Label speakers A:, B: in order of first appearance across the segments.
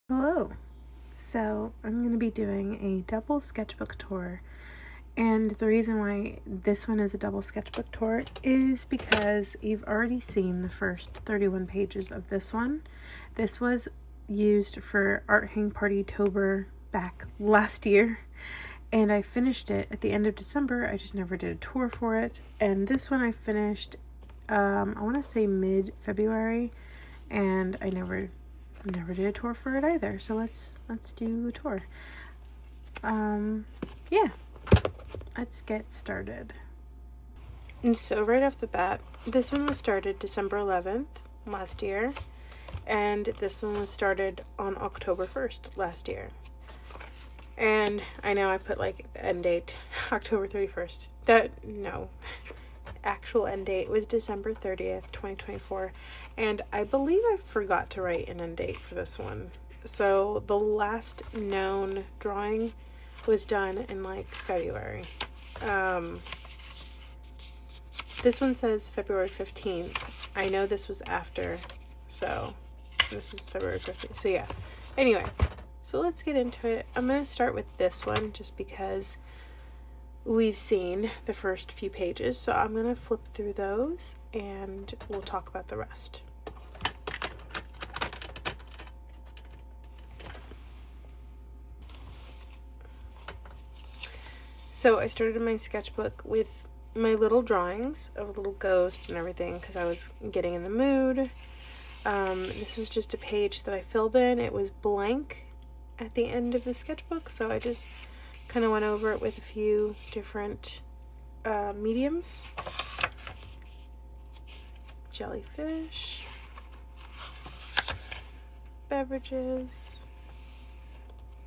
A: Hello. So I'm going to be doing a double sketchbook tour, and the reason why this one is a double sketchbook tour is because you've already seen the first 31 pages of this one. This was used for Art Hang Party Tober back last year, and I finished it at the end of December. I just never did a tour for it, and this one I finished I want to say mid-February, and I never did a tour for it either, so let's do a tour. Yeah, let's get started. And so right off the bat, this one was started December 11th last year, and this one was started on October 1st last year. And I know I put like the end date October 31st. Actual end date was December 30th, 2024, and I believe I forgot to write an end date for this one. So the last known drawing was done in like February. This one says February 15th. I know this was after, so this is February 15th. So yeah. Anyway, so let's get into it. I'm going to start with this one just because we've seen the first few pages, so I'm going to flip through those and we'll talk about the rest. So I started my sketchbook with my little drawings of a little ghost and everything because I was getting in the mood. This was just a page that I filled in. It was blank at the end of the sketchbook, so I just kind of went over it with a few different mediums. Jellyfish, beverages,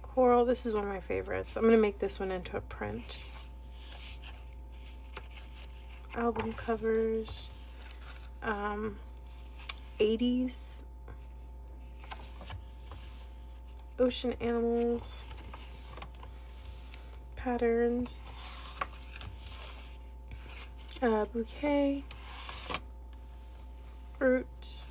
A: coral. This is one of my favorites. I'm going to make this one into a print. Album covers, 80s, ocean animals, patterns, bouquet, fruit,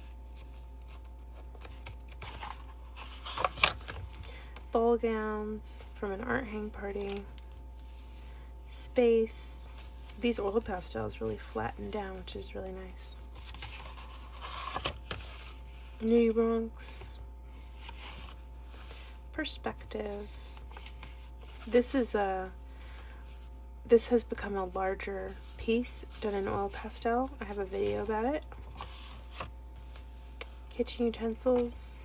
A: ball gowns from an art hang party, space. These oil pastels really flatten down, which is really nice. New Bronx, perspective. This has become a larger piece done in oil pastel. I have a video about it. Kitchen utensils,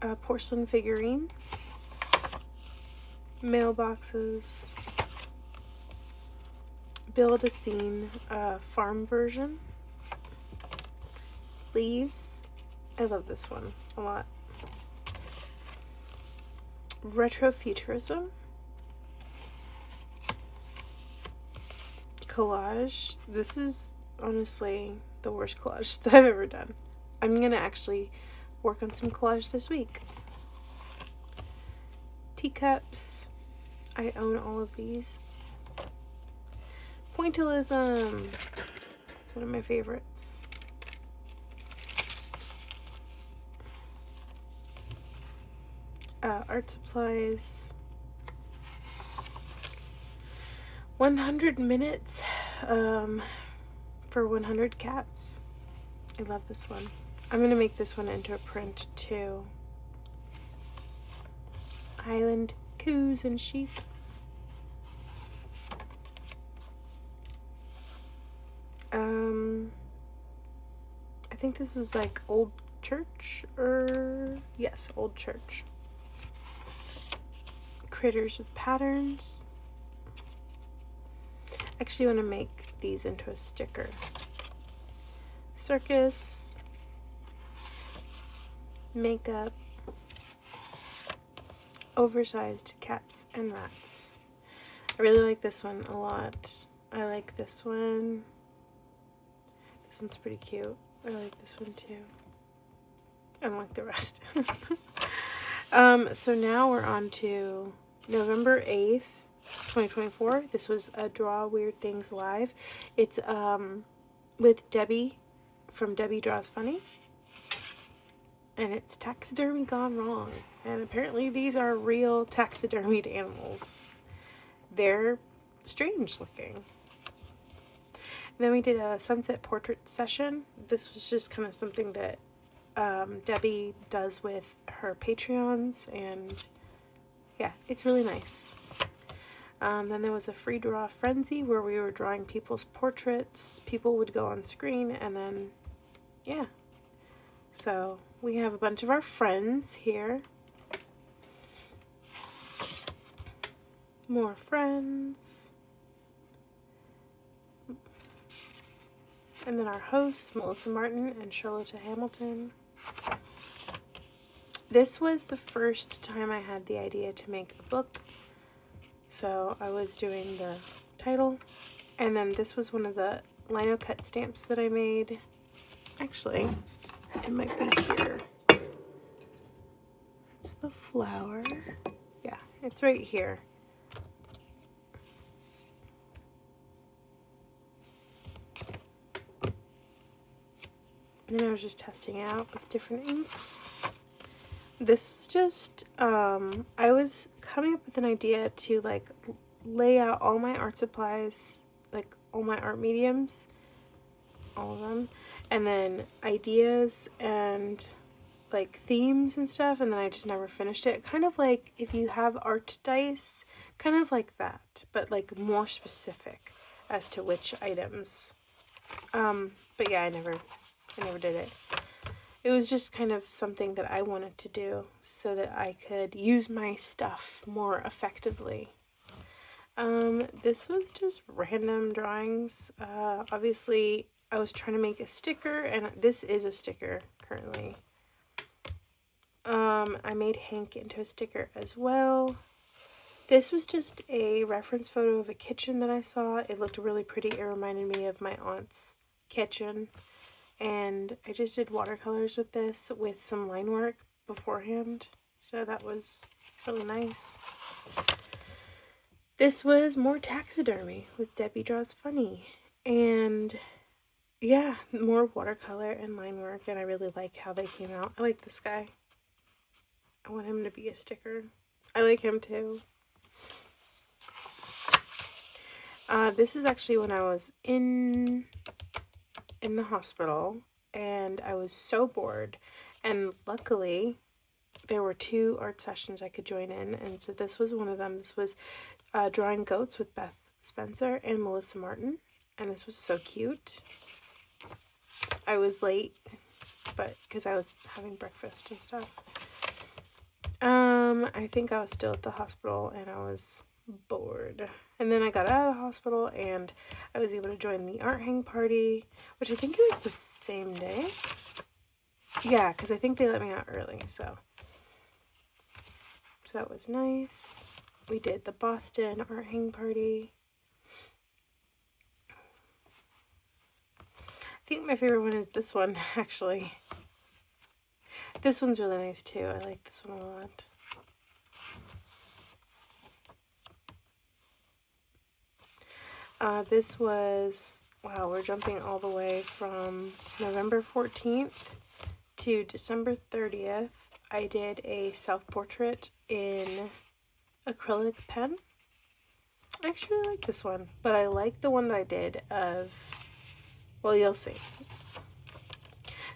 A: a porcelain figurine, mailboxes, build a scene, farm version, leaves. I love this one a lot. Retrofuturism, collage. This is honestly the worst collage that I've ever done. I'm gonna actually work on some collage this week. Teacups. I own all of these. Pointillism. One of my favorites. Art supplies. 100 minutes for 100 cats. I love this one. I'm going to make this one into a print too. Highland coos and sheep. I think this is like old church, or yes, old church. Critters with patterns. I actually want to make these into a sticker. Circus, makeup, oversized cats and rats. I really like this one a lot. I like this one. This one's pretty cute. I like this one too. I don't like the rest. So now we're on to November 8th, 2024. This was a Draw Weird Things Live. It's with Debbie from Debbie Draws Funny. and it's taxidermy gone wrong. And apparently these are real taxidermied animals. They're strange looking. Then we did a sunset portrait session. This was just kind of something that Debbie does with her Patreons, and yeah, it's really nice. Then there was a free draw frenzy where we were drawing people's portraits. People would go on screen, and then yeah. So we have a bunch of our friends here. More friends. And then our hosts, Melissa Martin and Charlotte Hamilton. This was the first time I had the idea to make a book. So I was doing the title. And then this was one of the lino cut stamps that I made. Actually, it might be here. It's the flower. Yeah, it's right here. And I was just testing out with different inks. This was just, I was coming up with an idea to like lay out all my art supplies, like all my art mediums, all of them, and then ideas and like themes and stuff, and then I just never finished it. Kind of like if you have art dice, kind of like that, but like more specific as to which items. But yeah, I never did it. It was just kind of something that I wanted to do so that I could use my stuff more effectively. This was just random drawings. Obviously, I was trying to make a sticker, and this is a sticker currently. I made Hank into a sticker as well. This was just a reference photo of a kitchen that I saw. It looked really pretty. It reminded me of my aunt's kitchen. And I just did watercolors with this with some line work beforehand. So that was really nice. This was more taxidermy with Debbie Draws Funny. And yeah, more watercolor and line work. And I really like how they came out. I like this guy. I want him to be a sticker. I like him too. This is actually when I was in the hospital, and I was so bored, and luckily there were 2 art sessions I could join in, and so this was one of them. This was drawing goats with Beth Spencer and Melissa Martin, and this was so cute. I was late, but because I was having breakfast and stuff. I think I was still at the hospital and I was bored. And then I got out of the hospital and I was able to join the art hang party, which I think it was the same day. Yeah, because I think they let me out early, so that was nice. We did the Boston art hang party. I think my favorite one is this one, actually. This one's really nice too. I like this one a lot. This was, wow, we're jumping all the way from November 14th to December 30th. I did a self-portrait in acrylic pen. I actually like this one, but I like the one that I did of, well, you'll see.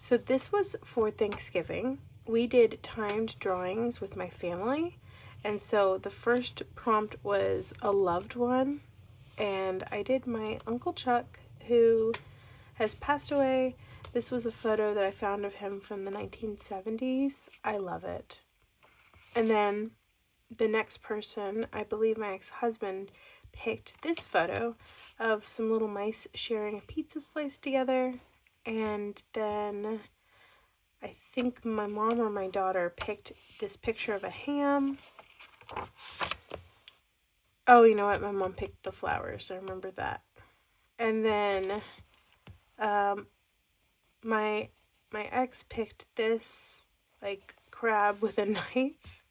A: So this was for Thanksgiving. We did timed drawings with my family, and so the first prompt was a loved one, and I did my Uncle Chuck, who has passed away. This was a photo that I found of him from the 1970s. I love it. And then the next person, I believe my ex-husband, picked this photo of some little mice sharing a pizza slice together. And then I think my mom or my daughter picked this picture of a ham. Oh, you know what? My mom picked the flowers. I remember that. And then my ex picked this like crab with a knife.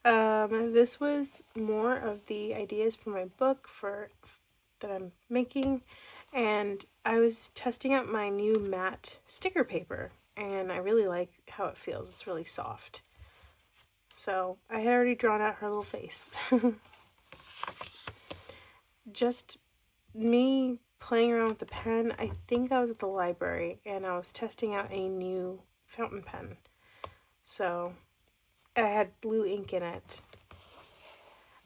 A: This was more of the ideas for my book that I'm making, and I was testing out my new matte sticker paper, and I really like how it feels. It's really soft. So I had already drawn out her little face. Just me playing around with the pen. I think I was at the library and I was testing out a new fountain pen. So I had blue ink in it.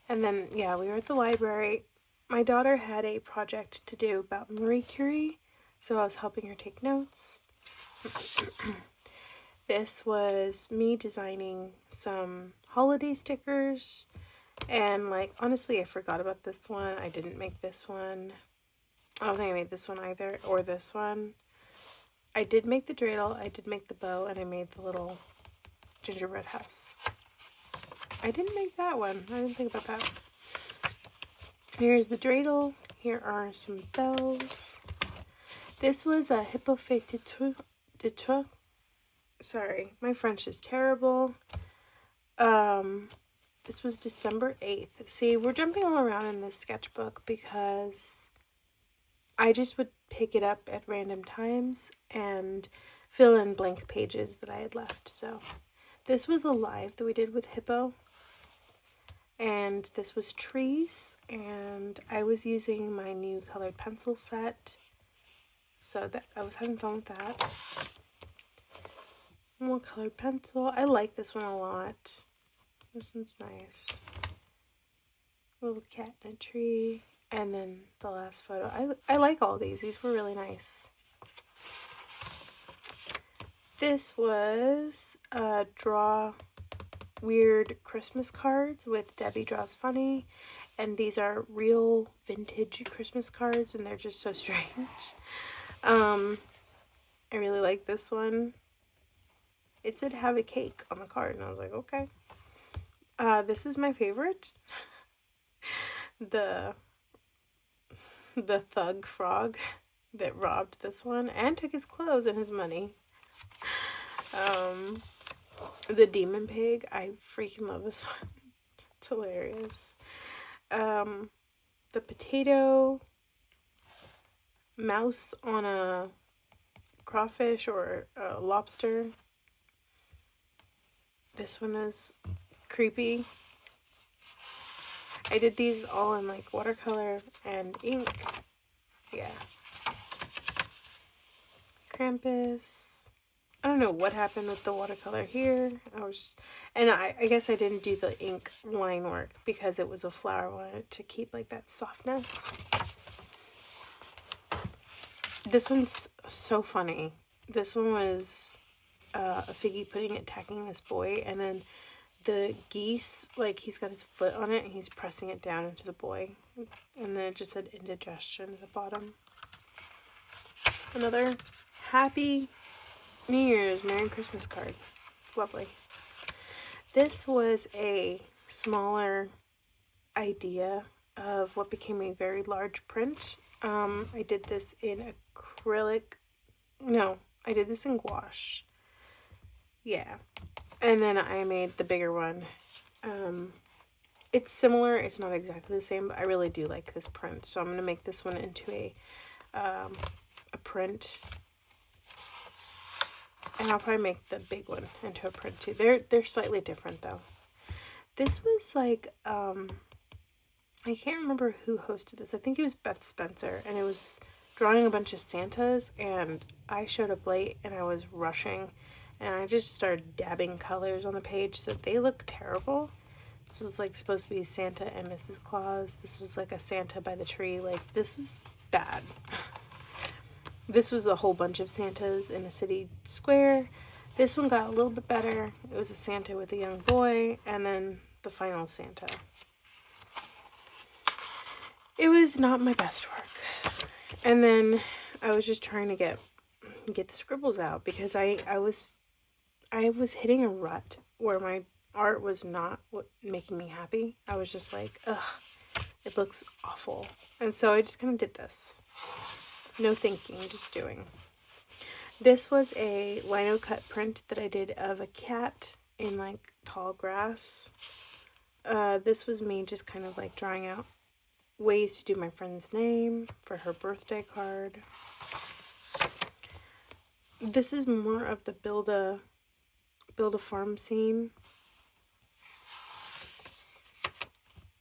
A: And then, yeah, we were at the library. My daughter had a project to do about Marie Curie, so I was helping her take notes. This was me designing some holiday stickers, and like, honestly, I forgot about this one. I didn't make this one. I don't think I made this one either, or this one. I did make the dreidel, I did make the bow, and I made the little gingerbread house. I didn't make that one. I didn't think about that. Here's the dreidel. Here are some bells. This was a hippofate de trois. Sorry, my French is terrible. This was December 8th. See, we're jumping all around in this sketchbook because I just would pick it up at random times and fill in blank pages that I had left. So this was a live that we did with Hippo. And this was trees, and I was using my new colored pencil set, so that I was having fun with that. More colored pencil. I like this one a lot. This one's nice. A little cat in a tree, and then the last photo. I like all these. These were really nice. This was draw weird Christmas cards with Debbie Draws Funny, and these are real vintage Christmas cards, and they're just so strange. I really like this one. It said have a cake on the card, and I was like, okay. This is my favorite. The thug frog that robbed this one and took his clothes and his money. The demon pig. I freaking love this one. It's hilarious. The potato mouse on a crawfish or a lobster. This one is creepy. I did these all in like watercolor and ink. Yeah. Krampus. I don't know what happened with the watercolor here. I guess I didn't do the ink line work because it was a flower. I wanted to keep like that softness. This one's so funny. This one was a figgy pudding attacking this boy, and then the geese, like he's got his foot on it and he's pressing it down into the boy. And then it just said indigestion at the bottom. Another happy New Year's, Merry Christmas card. Lovely. This was a smaller idea of what became a very large print. I did this in acrylic. No, I did this in gouache. Yeah. And then I made the bigger one. It's similar. It's not exactly the same, but I really do like this print. So I'm going to make this one into a print. And I'll probably make the big one into a print too. They're slightly different though. This was like, I can't remember who hosted this. I think it was Beth Spencer, and it was drawing a bunch of Santas, and I showed up late and I was rushing, and I just started dabbing colors on the page, so they look terrible. This was like supposed to be Santa and Mrs. Claus. This was like a Santa by the tree. Like, this was bad. This was a whole bunch of Santas in a city square. This one got a little bit better. It was a Santa with a young boy, and then the final Santa. It was not my best work. And then I was just trying to get the scribbles out because I was hitting a rut where my art was not making me happy. I was just like, ugh, it looks awful. And so I just kind of did this. No thinking, just doing. This was a lino cut print that I did of a cat in like tall grass. This was me just kind of like drawing out ways to do my friend's name for her birthday card. This is more of the build a farm scene.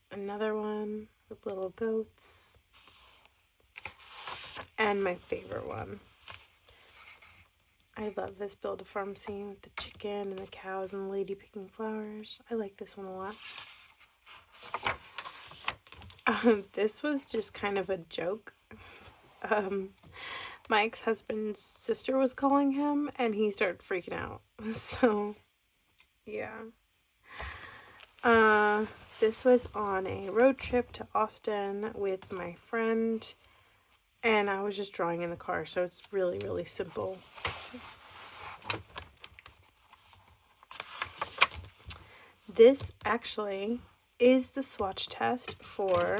A: Another one with little goats. And my favorite one. I love this build a farm scene with the chicken and the cows and the lady picking flowers. I like this one a lot. This was just kind of a joke. My ex-husband's sister was calling him and he started freaking out. So, yeah. This was on a road trip to Austin with my friend, and I was just drawing in the car, so it's really, really simple. This actually is the swatch test for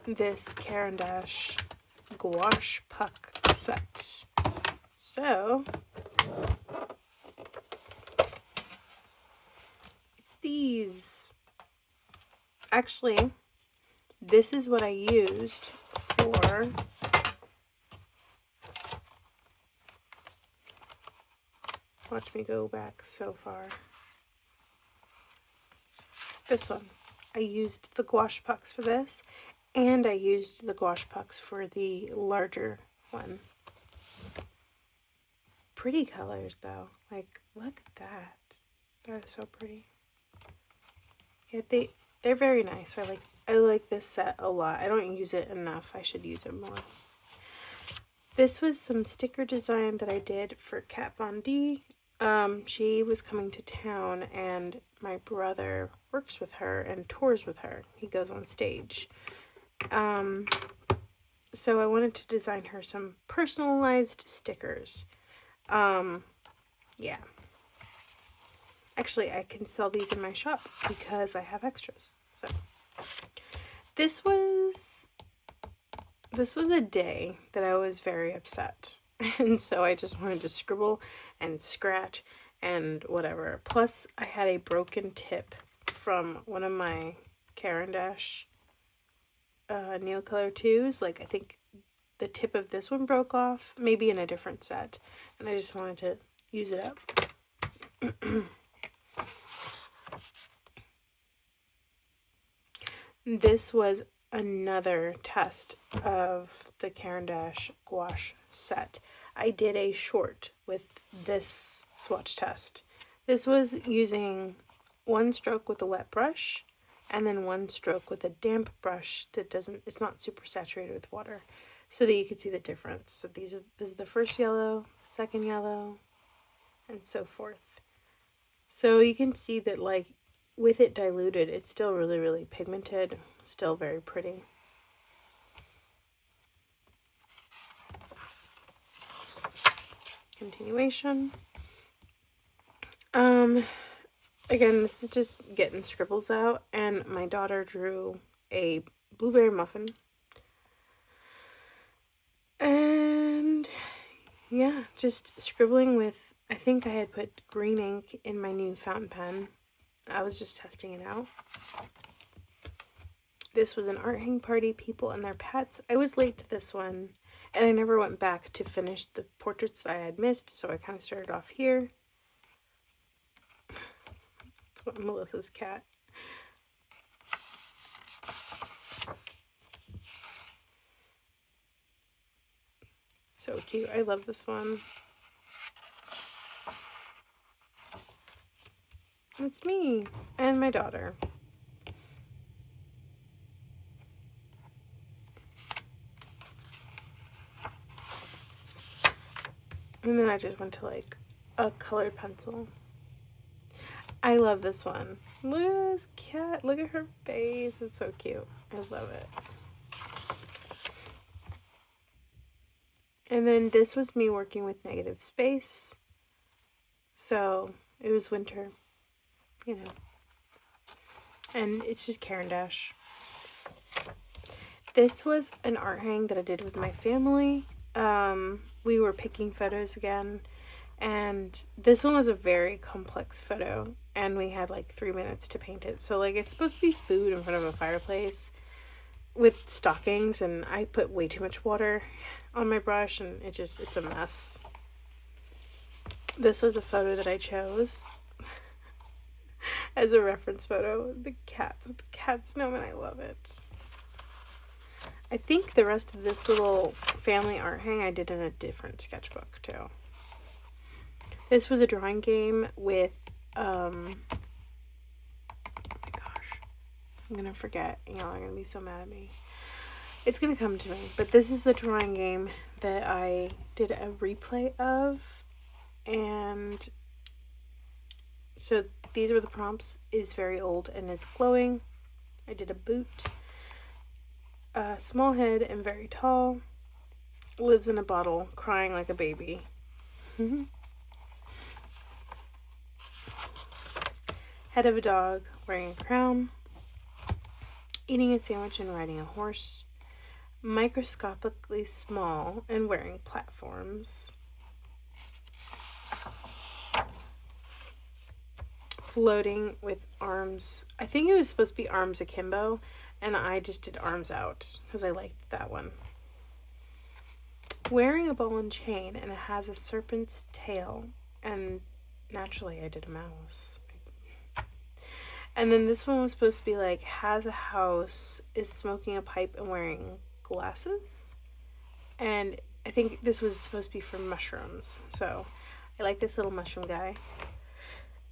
A: this Caran d'Ache gouache puck set. So, it's these. Actually, this is what I used for watch me go back so far. This one. I used the gouache pucks for this, and I used the gouache pucks for the larger one. Pretty colors though. Like, look at that. That is so pretty. Yeah, they're very nice. I like this set a lot. I don't use it enough. I should use it more. This was some sticker design that I did for Kat Von D. She was coming to town and my brother works with her and tours with her. He goes on stage. So I wanted to design her some personalized stickers. Yeah. Actually, I can sell these in my shop because I have extras. So this was a day that I was very upset. And so I just wanted to scribble and scratch and whatever. Plus, I had a broken tip from one of my Caran d'Ache Neocolor 2s. Like, I think the tip of this one broke off, maybe in a different set. And I just wanted to use it up. This was another test of the Caran d'Ache gouache set. I did a short with this swatch test. This was using one stroke with a wet brush and then one stroke with a damp brush that it's not super saturated with water, so that you could see the difference. So this is the first yellow, second yellow, and so forth. So you can see that, like, with it diluted, it's still really, really pigmented, still very pretty. Continuation. Again, this is just getting scribbles out, and my daughter drew a blueberry muffin. And yeah, just scribbling with, I think I had put green ink in my new fountain pen. I was just testing it out. This was an art hang party, people and their pets. I was late to this one, and I never went back to finish the portraits I had missed, so I kind of started off here. That's what Melissa's cat. So cute. I love this one. It's me and my daughter. And then I just went to like a colored pencil. I love this one. Look at this cat. Look at her face. It's so cute. I love it. And then this was me working with negative space. So it was winter, you know. And it's just Caran d'Ache. This was an art hang that I did with my family. We were picking photos again, and this one was a very complex photo, and we had like 3 minutes to paint it. So like, it's supposed to be food in front of a fireplace with stockings, and I put way too much water on my brush, and it's a mess. This was a photo that I chose as a reference photo. The cats with the cat snowman. I love it. I think the rest of this little family art hang I did in a different sketchbook too. This was a drawing game with, oh my gosh, I'm gonna forget. Y'all are gonna be so mad at me. It's gonna come to me. But this is the drawing game that I did a replay of. And so these were the prompts. Is very old and is glowing. I did a boot. Small head and very tall. Lives in a bottle, crying like a baby. Head of a dog, wearing a crown. Eating a sandwich and riding a horse. Microscopically small and wearing platforms. Floating with arms. I think it was supposed to be arms akimbo, and I just did arms out because I liked that one. Wearing a ball and chain, and it has a serpent's tail, and naturally I did a mouse. And then this one was supposed to be like, has a house, is smoking a pipe and wearing glasses. And I think this was supposed to be for mushrooms. So I like this little mushroom guy.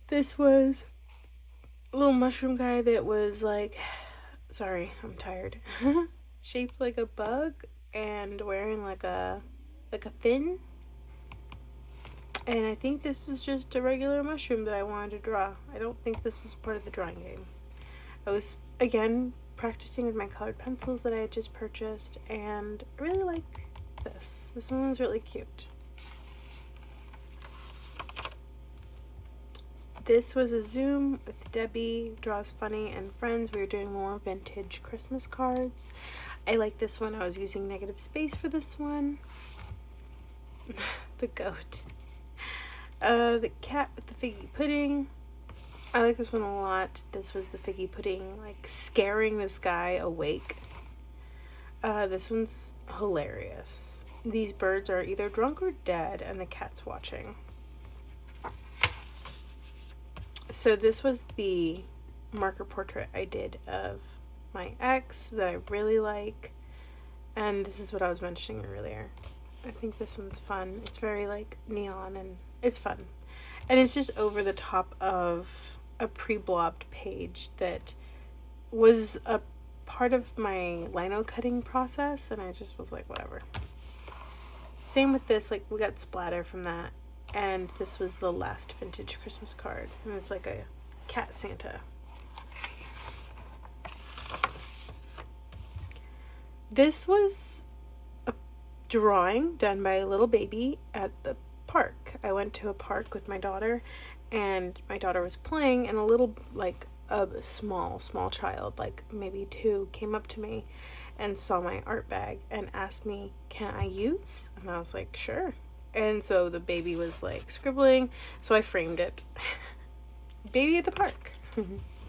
A: This was a little mushroom guy that was like, sorry, I'm tired. Shaped like a bug and wearing like a fin. And I think this was just a regular mushroom that I wanted to draw. I don't think this was part of the drawing game. I was, again, practicing with my colored pencils that I had just purchased, and I really like this. This one was really cute. This was a Zoom with Debbie, Draws Funny, and friends. We were doing more vintage Christmas cards. I like this one. I was using negative space for this one. The goat. The cat with the figgy pudding. I like this one a lot. This was the figgy pudding, like scaring this guy awake. This one's hilarious. These birds are either drunk or dead, and the cat's watching. So this was the marker portrait I did of my ex that I really like. And this is what I was mentioning earlier. I think this one's fun. It's very like neon and it's fun. And it's just over the top of a pre-blobbed page that was a part of my lino cutting process, and I just was like, whatever. Same with this, like we got splatter from that. And this was the last vintage Christmas card. And it's like a cat Santa. This was a drawing done by a little baby at the park. I went to a park with my daughter, and my daughter was playing, and a little, like, a small child, like maybe 2, came up to me and saw my art bag and asked me, can I use? And I was like, sure. And so the baby was like scribbling, so I framed it. Baby at the park.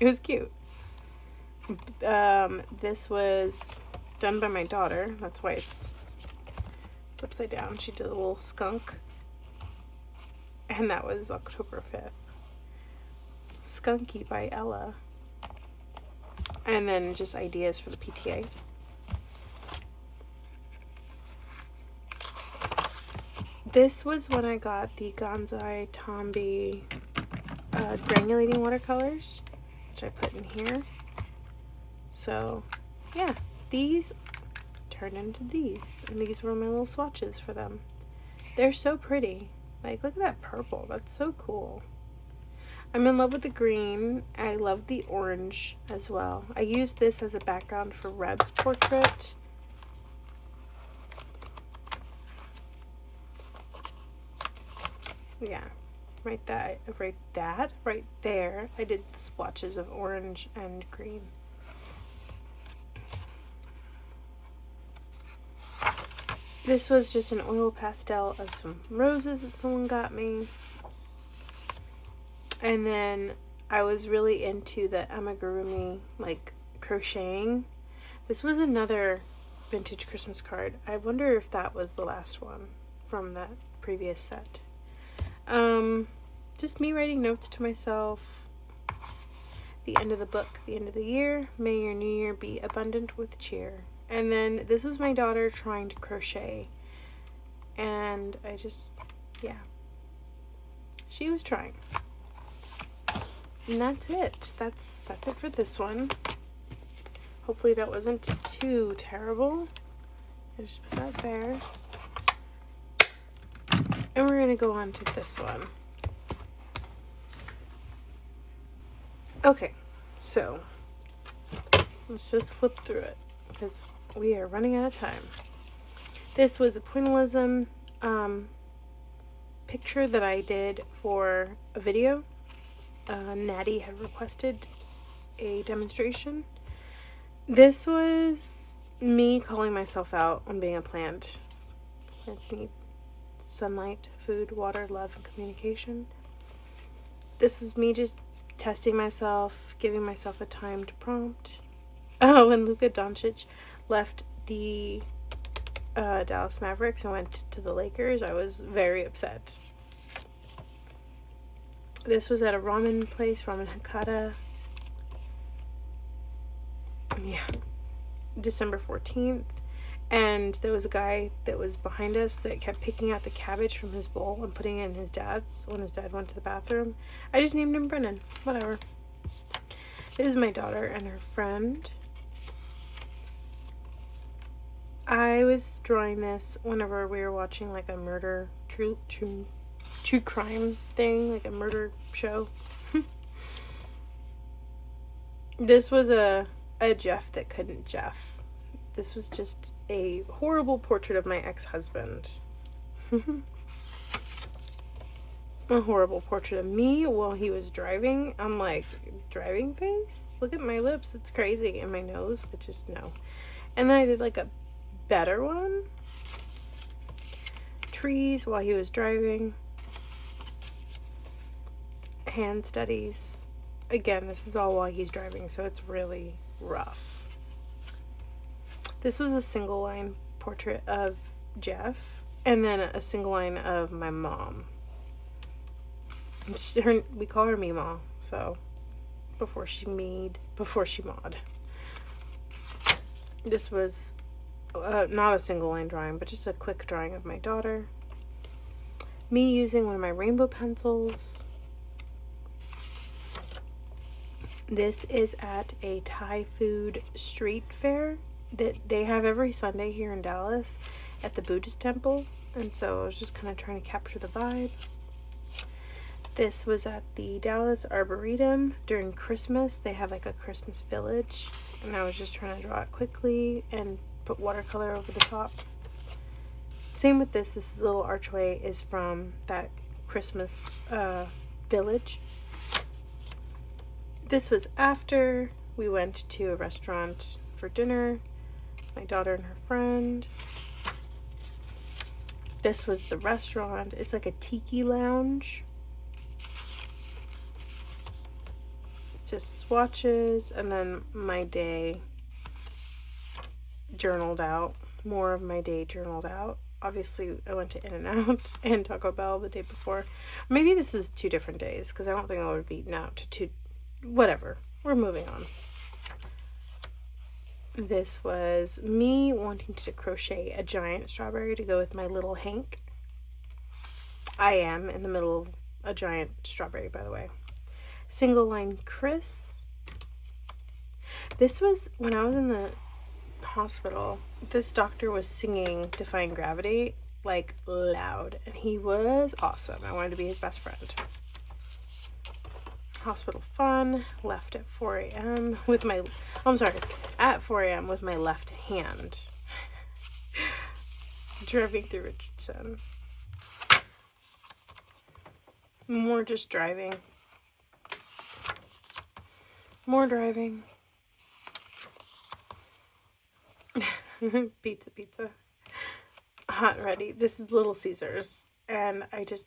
A: It was cute. This was done by my daughter. That's why it's upside down. She did a little skunk. And that was October 5th. Skunky by Ella. And then just ideas for the PTA. This was when I got the Gonzai Tombi granulating watercolors, which I put in here. So, yeah, these turned into these, and these were my little swatches for them. They're so pretty. Like, look at that purple. That's so cool. I'm in love with the green. I love the orange as well. I used this as a background for Reb's portrait. Yeah, right there, I did the splotches of orange and green. This was just an oil pastel of some roses that someone got me. And then I was really into the amigurumi, like, crocheting. This was another vintage Christmas card. I wonder if that was the last one from that previous set. Just me writing notes to myself. The end of the book, the end of the year. May your new year be abundant with cheer. And then this was my daughter trying to crochet. And I just, yeah. She was trying. And that's it. That's it for this one. Hopefully that wasn't too terrible. I just put that there. And we're going to go on to this one. Okay, so let's just flip through it because we are running out of time. This was a pointillism picture that I did for a video. Natty had requested a demonstration. This was me calling myself out on being a plant. Plants need sunlight, food, water, love, and communication. This was me just testing myself, giving myself a timed prompt. Oh, when Luka Doncic left the Dallas Mavericks and went to the Lakers, I was very upset. This was at a ramen place, Ramen Hakata. Yeah, December 14th. And there was a guy that was behind us that kept picking out the cabbage from his bowl and putting it in his dad's when his dad went to the bathroom. I just named him Brennan. Whatever. This is my daughter and her friend. I was drawing this whenever we were watching like a murder, true crime thing, like a murder show. This was a Jeff that couldn't Jeff. This was just a horrible portrait of my ex-husband. A horrible portrait of me while he was driving. I'm like, driving face? Look at my lips. It's crazy. And my nose. It just, no. And then I did like a better one. Trees while he was driving. Hand studies. Again, this is all while he's driving, so it's really rough. This was a single line portrait of Jeff, and then a single line of my mom. We call her Meemaw, so before she mawed. This was not a single line drawing, but just a quick drawing of my daughter. Me using one of my rainbow pencils. This is at a Thai food street fair that they have every Sunday here in Dallas at the Buddhist temple, and so I was just kind of trying to capture the vibe. This was at the Dallas Arboretum during Christmas. They have like a Christmas village, and I was just trying to draw it quickly and put watercolor over the top. Same with this little archway is from that Christmas village. This was after we went to a restaurant for dinner. My daughter and her friend. This was the restaurant. It's like a tiki lounge. Just swatches, and then my day journaled out. More of my day journaled out. Obviously, I went to In-N-Out and Taco Bell the day before. Maybe this is 2 different days, because I don't think I would have beaten out to 2. Whatever. We're moving on. This was me wanting to crochet a giant strawberry to go with my little Hank. I am in the middle of a giant strawberry, by the way. Single line Chris. This was when I was in the hospital. This doctor was singing Defying Gravity like loud, and he was awesome. I wanted to be his best friend. Hospital fun. Left at 4 a.m. with my, at 4 a.m. with my left hand. Driving through Richardson. More just driving. More driving. Pizza. Hot and ready. This is Little Caesars. And I guess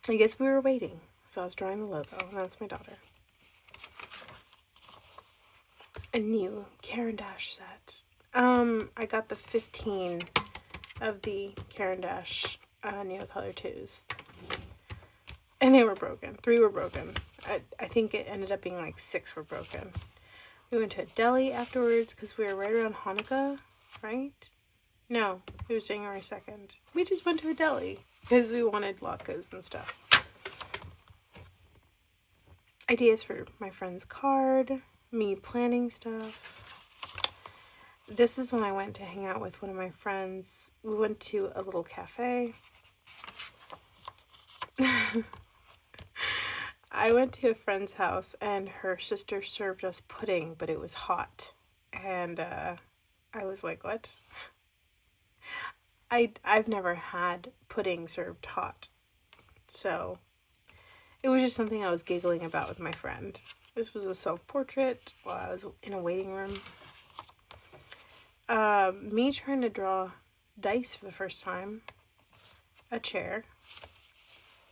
A: we were waiting. So I was drawing the logo, and that's my daughter. A new Caran d'Ache set. I got the 15 of the Caran d'Ache Neocolor 2s. And they were broken. 3 were broken. I think it ended up being like 6 were broken. We went to a deli afterwards because we were right around Hanukkah, right? No, it was January 2nd. We just went to a deli because we wanted latkes and stuff. Ideas for my friend's card, me planning stuff. This is when I went to hang out with one of my friends. We went to a little cafe. I went to a friend's house and her sister served us pudding, but it was hot. And I was like, what? I've never had pudding served hot. So it was just something I was giggling about with my friend. This was a self-portrait while I was in a waiting room. Me trying to draw dice for the first time. A chair.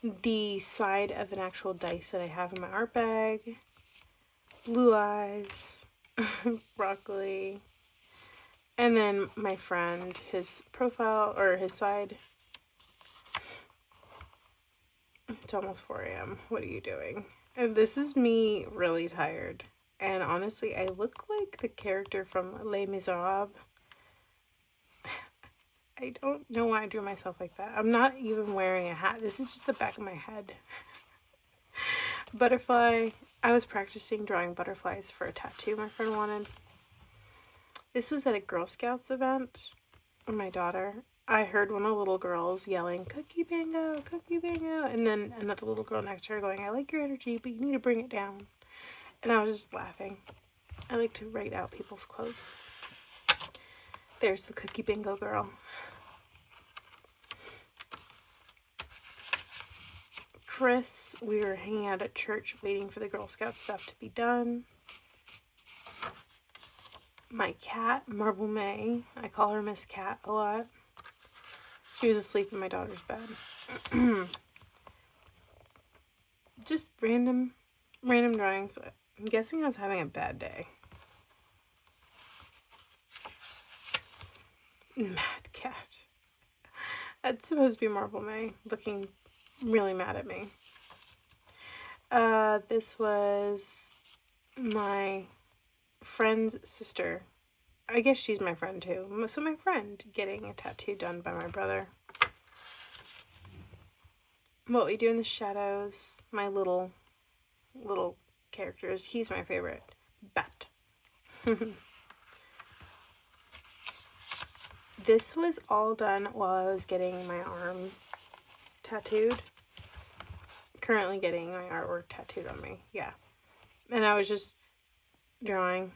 A: The side of an actual dice that I have in my art bag. Blue eyes. Broccoli. And then my friend, his profile, or his side. It's almost 4 a.m. What are you doing? And this is me really tired. And honestly, I look like the character from Les Miserables. I don't know why I drew myself like that. I'm not even wearing a hat. This is just the back of my head. Butterfly. I was practicing drawing butterflies for a tattoo my friend wanted. This was at a Girl Scouts event with my daughter. I heard one of the little girls yelling, "Cookie bingo, cookie bingo," and then another little girl next to her going, "I like your energy, but you need to bring it down." And I was just laughing. I like to write out people's quotes. There's the cookie bingo girl. Chris, we were hanging out at church waiting for the Girl Scout stuff to be done. My cat, Marble May. I call her Miss Cat a lot. She was asleep in my daughter's bed. Just random drawings. I'm guessing I was having a bad day. Mad cat. That's supposed to be Marble May, looking really mad at me. This was my friend's sister. I guess she's my friend too. So my friend getting a tattoo done by my brother. What we do in the shadows. My little characters. He's my favorite. Bat. This was all done while I was getting my arm tattooed. Currently getting my artwork tattooed on me. Yeah. And I was just drawing.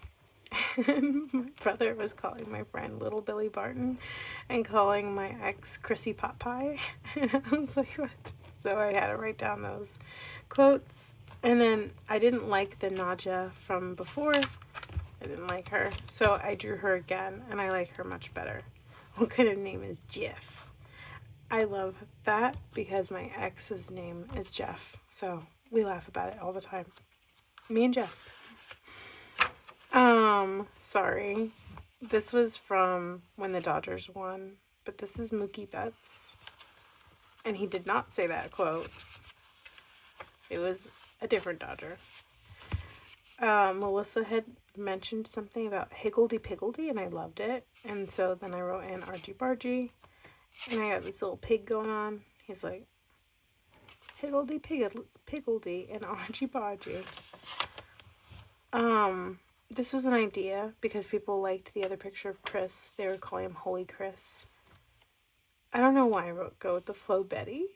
A: My brother was calling my friend Little Billy Barton and calling my ex Chrissy Pot Pie. And I was like, what? So I had to write down those quotes. And then I didn't like the Nadja from before. I didn't like her. So I drew her again and I like her much better. What kind of name is Jeff? I love that because my ex's name is Jeff. So we laugh about it all the time. Me and Jeff. Sorry. This was from when the Dodgers won, but this is Mookie Betts. And he did not say that quote. It was a different Dodger. Melissa had mentioned something about higgledy-piggledy, and I loved it. And so then I wrote in argy-bargy, and I got this little pig going on. He's like, higgledy-piggledy and argy-bargy. This was an idea because people liked the other picture of Chris. They were calling him Holy Chris. I don't know why I wrote Go with the Flow Betty.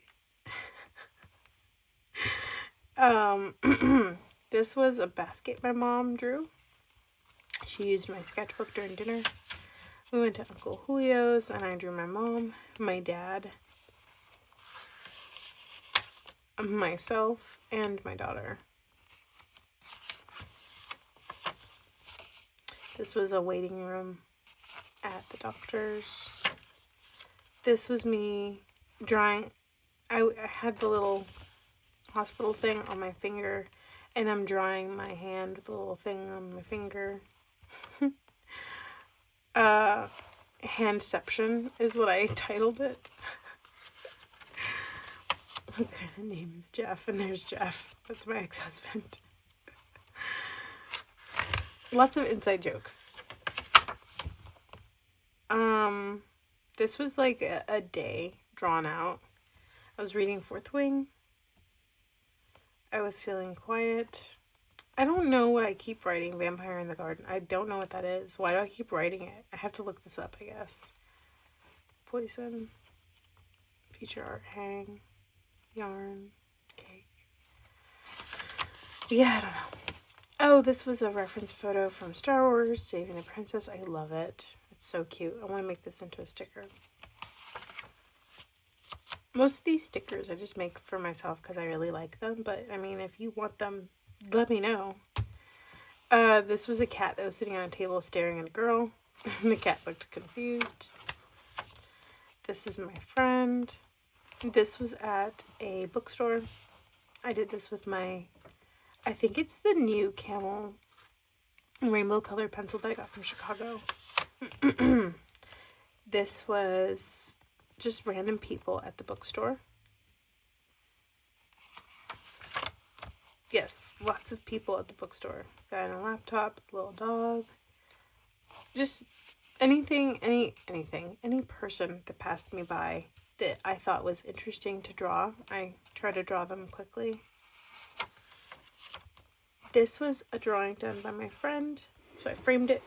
A: This was a basket my mom drew. She used my sketchbook during dinner. We went to Uncle Julio's and I drew my mom, my dad, myself, and my daughter. This was a waiting room at the doctor's. This was me drawing. I had the little hospital thing on my finger, and I'm drawing my hand with the little thing on my finger. Handception is what I titled it. What kind of name is Jeff? And there's Jeff. That's my ex-husband. Lots of inside jokes. This was like a day drawn out. I was reading Fourth Wing. I was feeling quiet. I don't know what I keep writing. Vampire in the Garden. I don't know what that is. Why do I keep writing it? I have to look this up, I guess. Poison. Feature art hang. Yarn. Cake. Yeah, I don't know. Oh, this was a reference photo from Star Wars, Saving the Princess. I love it. It's so cute. I want to make this into a sticker. Most of these stickers I just make for myself because I really like them. But, I mean, if you want them, let me know. This was a cat that was sitting on a table staring at a girl. And the cat looked confused. This is my friend. This was at a bookstore. I did this with my... I think it's the new camel rainbow color pencil that I got from Chicago. This was just random people at the bookstore. Yes, lots of people at the bookstore. Guy on a laptop, little dog. Just anything, any person that passed me by that I thought was interesting to draw. I try to draw them quickly. This was a drawing done by my friend, so I framed it.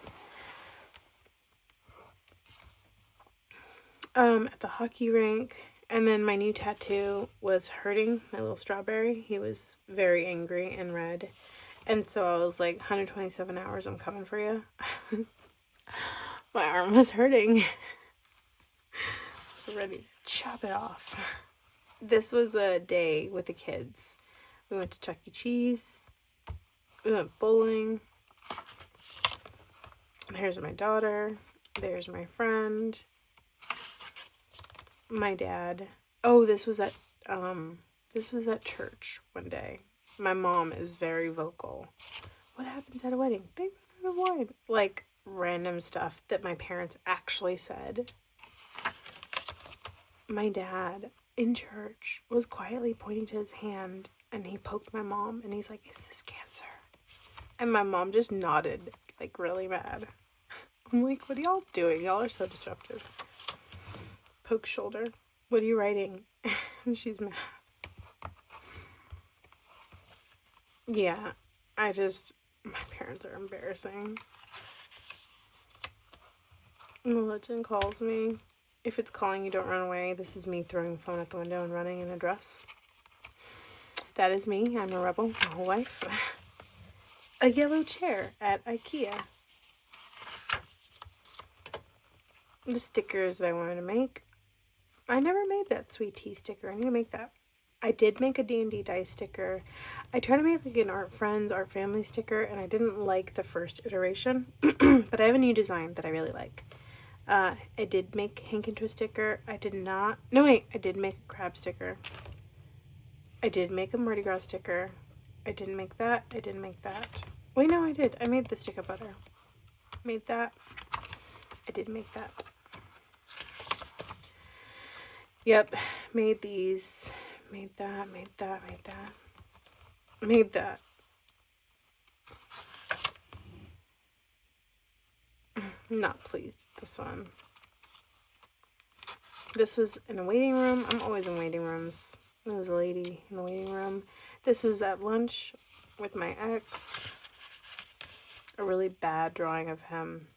A: At the hockey rink. And then my new tattoo was hurting my little strawberry. He was very angry and red. And so I was like, 127 hours, I'm coming for you. My arm was hurting. So ready to chop it off. This was a day with the kids. We went to Chuck E. Cheese. We went bowling. Here's my daughter. There's my friend. My dad. Oh, this was at church one day. My mom is very vocal. What happens at a wedding? They run out of wine. Like random stuff that my parents actually said. My dad in church was quietly pointing to his hand and he poked my mom and he's like, "Is this cancer?" And my mom just nodded, like really mad. I'm like, "What are y'all doing? Y'all are so disruptive." Poke shoulder. "What are you writing?" And she's mad. Yeah, my parents are embarrassing. Religion calls me. If it's calling you, don't run away. This is me throwing the phone out the window and running in a dress. That is me. I'm a rebel, a whole wife. A yellow chair at IKEA. The stickers that I wanted to make. I never made that sweet tea sticker. I need to make that. I did make a D&D dice sticker. I tried to make like an Art Friends, Art Family sticker, and I didn't like the first iteration. But I have a new design that I really like. I did make Hank into a sticker. I did not. No, wait. I did make a crab sticker. I did make a Mardi Gras sticker. I didn't make that. I didn't make that. Wait, no, I did. I made the stick of butter. Made that. I did make that. Yep. Made these. Made that. Made that. Made that. Made that. Not pleased with this one. This was in a waiting room. I'm always in waiting rooms. There was a lady in the waiting room. This was at lunch with my ex. A really bad drawing of him.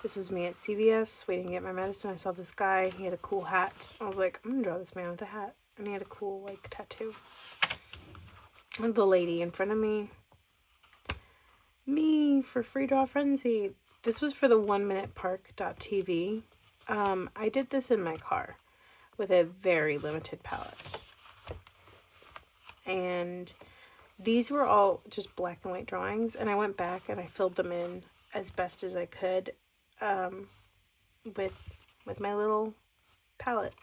A: This was me at CVS waiting to get my medicine. I saw this guy. He had a cool hat. I was like, I'm gonna draw this man with a hat. And he had a cool like tattoo. And the lady in front of me. Me for Free Draw Frenzy. This was for the 1minutepark.tv. I did this in my car with a very limited palette. And these were all just black and white drawings. And I went back and I filled them in as best as I could with my little palette.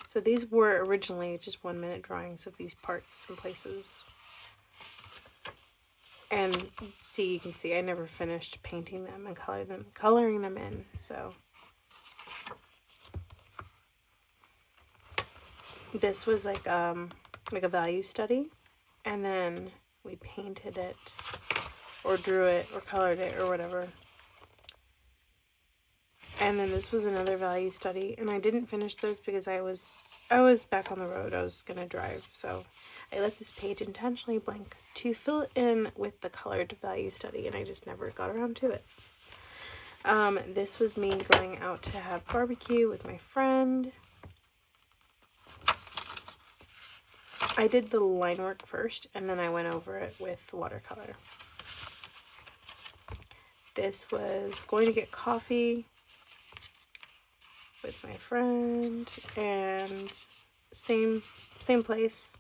A: So these were originally just 1 minute drawings of these parts and places. And you can see I never finished painting them and coloring them in. So This was like a value study, and then we painted it or drew it or colored it or whatever. And then this was another value study, and I didn't finish those because I was back on the road. I was gonna drive, so I left this page intentionally blank to fill it in with the colored value study, and I just never got around to it. This was me going out to have barbecue with my friend. I did the line work first, and then I went over it with watercolor. This was going to get coffee with my friend, and same place.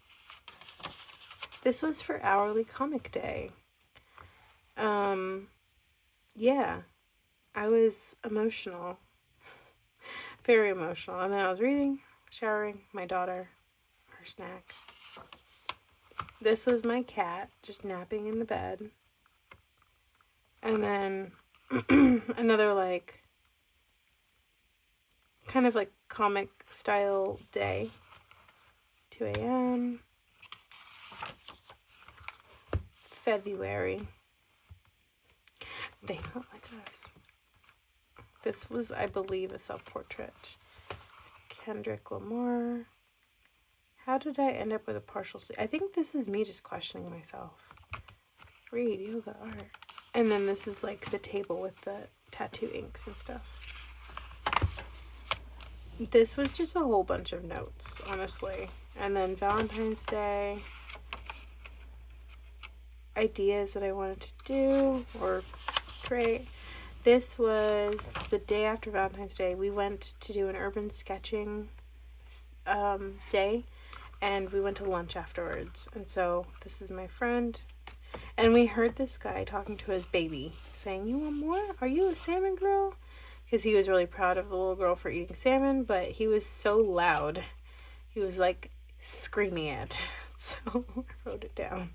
A: This was for hourly comic day. Yeah, I was emotional, very emotional. And then I was reading, showering my daughter, her snack. This was my cat just napping in the bed. And then another like kind of like comic style day. 2 a.m. February. They Not Like Us. This was, I believe, a self-portrait. Kendrick Lamar. How did I end up with a partial sleeve? I think this is me just questioning myself. Read, yoga, art. And then this is like the table with the tattoo inks and stuff. This was just a whole bunch of notes, honestly. And then Valentine's Day. Ideas that I wanted to do or create. This was the day after Valentine's Day. We went to do an urban sketching day, and we went to lunch afterwards. And so this is my friend, and we heard this guy talking to his baby saying, "You want more? Are you a salmon girl?" Because he was really proud of the little girl for eating salmon, but he was so loud. He was like screaming it. So I wrote it down.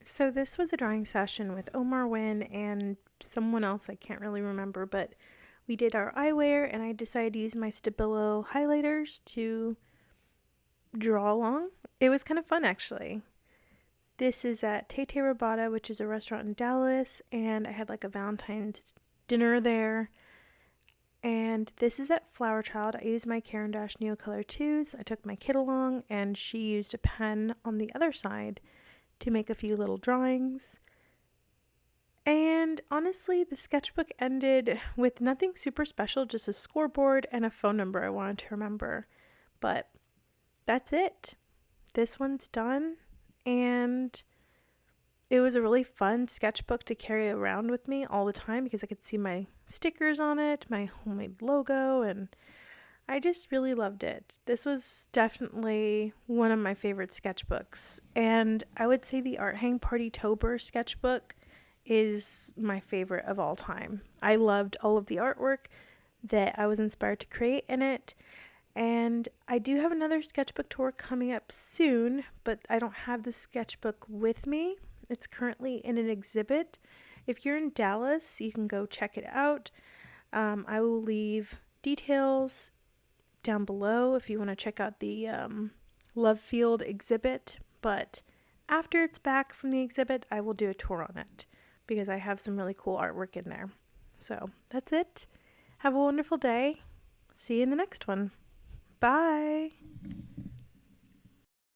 A: So this was a drawing session with Omar Wynn and someone else I can't really remember, but we did our eyewear, and I decided to use my Stabilo highlighters to draw along. It was kind of fun, actually. This is at Tete Rabata, which is a restaurant in Dallas, and I had like a Valentine's dinner there. And this is at Flower Child. I used my Caran d'Ache Neocolor 2s. I took my kit along, and she used a pen on the other side to make a few little drawings. And honestly, the sketchbook ended with nothing super special, just a scoreboard and a phone number I wanted to remember. But that's it. This one's done, and it was a really fun sketchbook to carry around with me all the time because I could see my stickers on it, my homemade logo, and I just really loved it. This was definitely one of my favorite sketchbooks, and I would say the Art Hang Party Tober sketchbook is my favorite of all time. I loved all of the artwork that I was inspired to create in it, and I do have another sketchbook tour coming up soon, but I don't have the sketchbook with me. It's currently in an exhibit. If you're in Dallas, you can go check it out. I will leave details down below if you want to check out the Love Field exhibit, but after it's back from the exhibit, I will do a tour on it because I have some really cool artwork in there. So that's it. Have a wonderful day. See you in the next one. Bye.